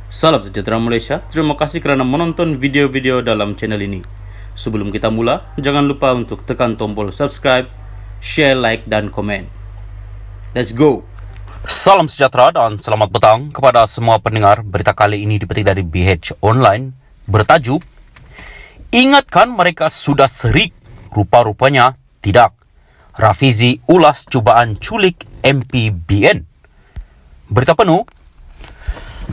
Salam sejahtera Malaysia, terima kasih kerana menonton video-video dalam channel ini. Sebelum kita mula, jangan lupa untuk tekan tombol subscribe, share, like dan komen. Let's go! Salam sejahtera dan selamat petang kepada semua pendengar. Berita kali ini dipetik dari BH Online bertajuk Ingatkan mereka sudah serik, rupa-rupanya tidak. Rafizi ulas cubaan culik MP BN. Berita penuh.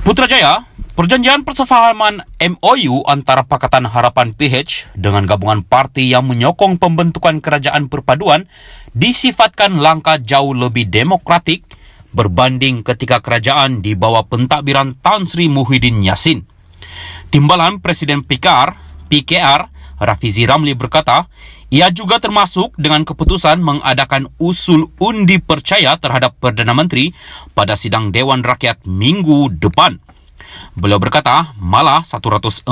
Putrajaya, perjanjian persefahaman MOU antara Pakatan Harapan PH dengan gabungan parti yang menyokong pembentukan kerajaan perpaduan disifatkan langkah jauh lebih demokratik berbanding ketika kerajaan di bawah pentadbiran Tan Sri Muhyiddin Yassin. Timbalan Presiden PKR, Rafizi Ramli berkata, ia juga termasuk dengan keputusan mengadakan usul undi percaya terhadap Perdana Menteri pada sidang Dewan Rakyat minggu depan. Beliau berkata, malah 148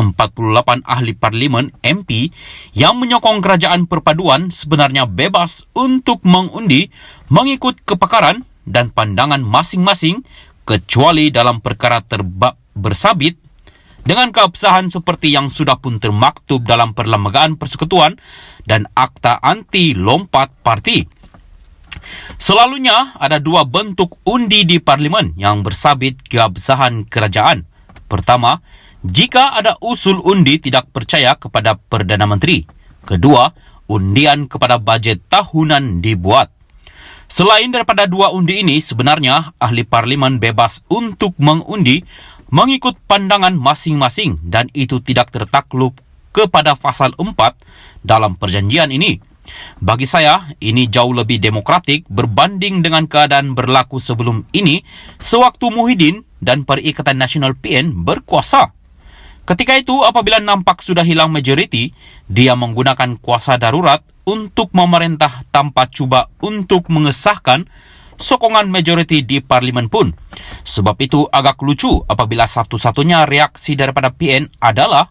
ahli parlimen MP yang menyokong kerajaan perpaduan sebenarnya bebas untuk mengundi mengikut kepakaran dan pandangan masing-masing kecuali dalam perkara bersabit dengan keabsahan seperti yang sudah pun termaktub dalam Perlembagaan Persekutuan dan Akta Anti Lompat Parti. Selalunya ada dua bentuk undi di parlimen yang bersabit keabsahan kerajaan. Pertama, jika ada usul undi tidak percaya kepada Perdana Menteri. Kedua, undian kepada bajet tahunan dibuat. Selain daripada dua undi ini, sebenarnya ahli parlimen bebas untuk mengundi mengikut pandangan masing-masing dan itu tidak tertakluk kepada pasal 4 dalam perjanjian ini. Bagi saya, ini jauh lebih demokratik berbanding dengan keadaan berlaku sebelum ini sewaktu Muhyiddin dan Perikatan Nasional PN berkuasa. Ketika itu, apabila nampak sudah hilang majoriti, dia menggunakan kuasa darurat untuk memerintah tanpa cuba untuk mengesahkan sokongan majoriti di parlimen pun. Sebab itu agak lucu apabila satu-satunya reaksi daripada PN adalah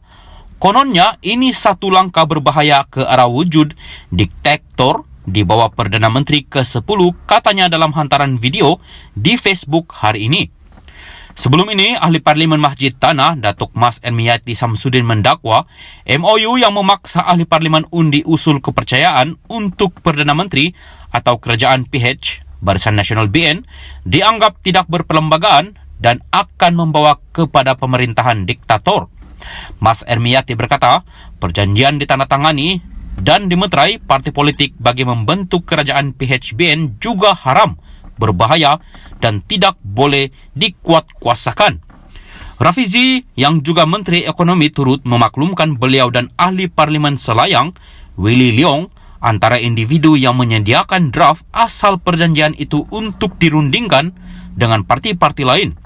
kononnya ini satu langkah berbahaya ke arah wujud diktator di bawah Perdana Menteri ke-10 katanya dalam hantaran video di Facebook hari ini. Sebelum ini, ahli parlimen Masjid Tanah, Datuk Mas Enmiyati Samsudin mendakwa MOU yang memaksa ahli parlimen undi usul kepercayaan untuk Perdana Menteri atau kerajaan PH Barisan Nasional BN dianggap tidak berperlembagaan dan akan membawa kepada pemerintahan diktator. Mas Enmiyati berkata, perjanjian ditandatangani dan dimeterai parti politik bagi membentuk kerajaan PHBN juga haram, berbahaya dan tidak boleh dikuatkuasakan. Rafizi yang juga Menteri Ekonomi turut memaklumkan beliau dan ahli parlimen selayang Willy Leong antara individu yang menyediakan draft asal perjanjian itu untuk dirundingkan dengan parti-parti lain.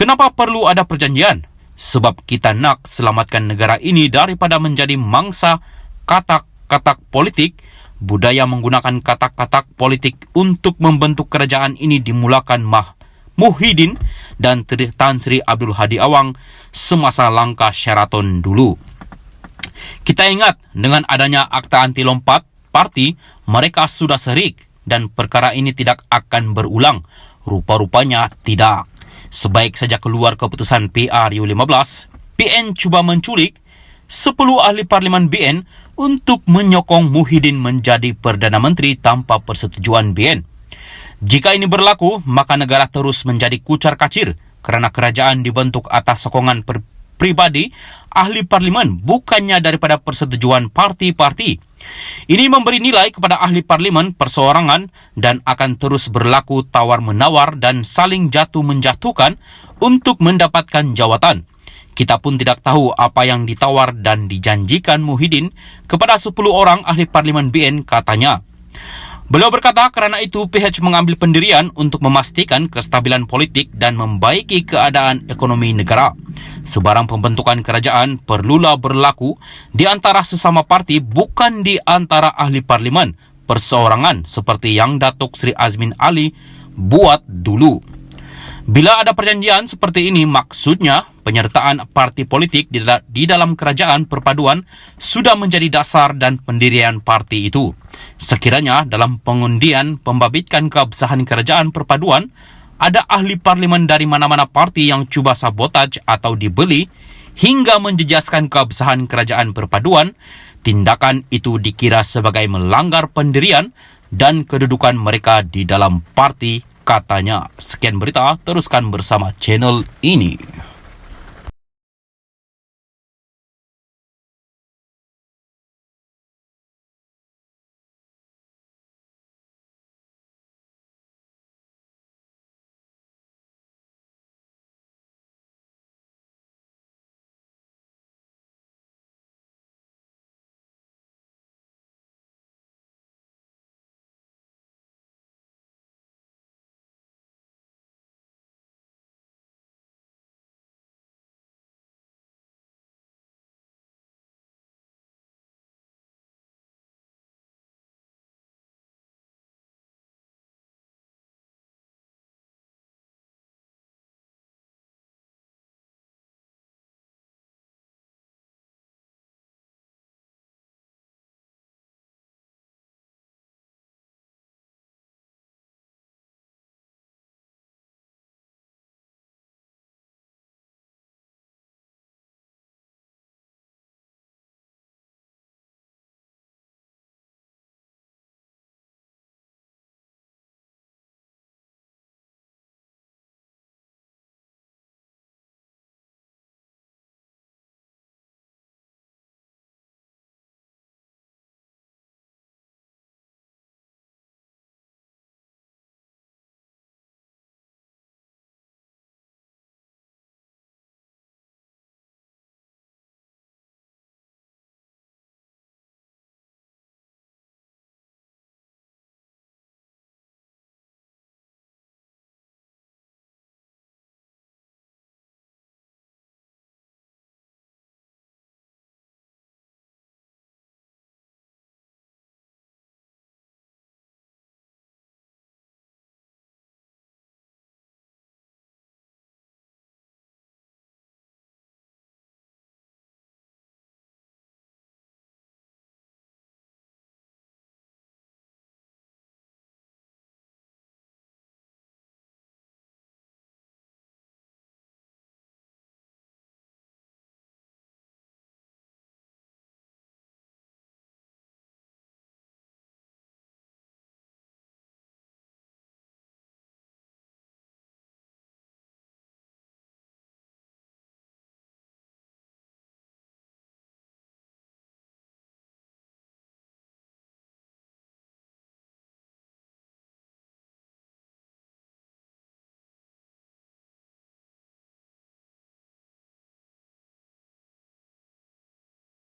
Kenapa perlu ada perjanjian? Sebab kita nak selamatkan negara ini daripada menjadi mangsa katak-katak politik. Budaya menggunakan katak-katak politik untuk membentuk kerajaan ini dimulakan Muhyiddin dan Tan Sri Abdul Hadi Awang semasa langkah Sheraton dulu. Kita ingat dengan adanya Akta Anti Lompat Parti, mereka sudah serik dan perkara ini tidak akan berulang. Rupa-rupanya tidak. Sebaik saja keluar keputusan PRU15, PN cuba menculik 10 ahli parlimen BN untuk menyokong Muhyiddin menjadi Perdana Menteri tanpa persetujuan BN. Jika ini berlaku, maka negara terus menjadi kucar-kacir kerana kerajaan dibentuk atas sokongan pribadi ahli parlimen bukannya daripada persetujuan parti-parti. Ini memberi nilai kepada ahli parlimen perseorangan dan akan terus berlaku tawar-menawar dan saling jatuh-menjatuhkan untuk mendapatkan jawatan. Kita pun tidak tahu apa yang ditawar dan dijanjikan Muhyiddin kepada 10 orang ahli parlimen BN katanya. Beliau berkata kerana itu PH mengambil pendirian untuk memastikan kestabilan politik dan membaiki keadaan ekonomi negara. Sebarang pembentukan kerajaan perlulah berlaku di antara sesama parti bukan di antara ahli parlimen perseorangan seperti yang Datuk Sri Azmin Ali buat dulu. Bila ada perjanjian seperti ini, maksudnya penyertaan parti politik di dalam kerajaan perpaduan sudah menjadi dasar dan pendirian parti itu. Sekiranya dalam pengundian pembabitkan keabsahan kerajaan perpaduan, ada ahli parlimen dari mana-mana parti yang cuba sabotaj atau dibeli hingga menjejaskan keabsahan kerajaan perpaduan, tindakan itu dikira sebagai melanggar pendirian dan kedudukan mereka di dalam parti, katanya. Sekian berita, teruskan bersama channel ini.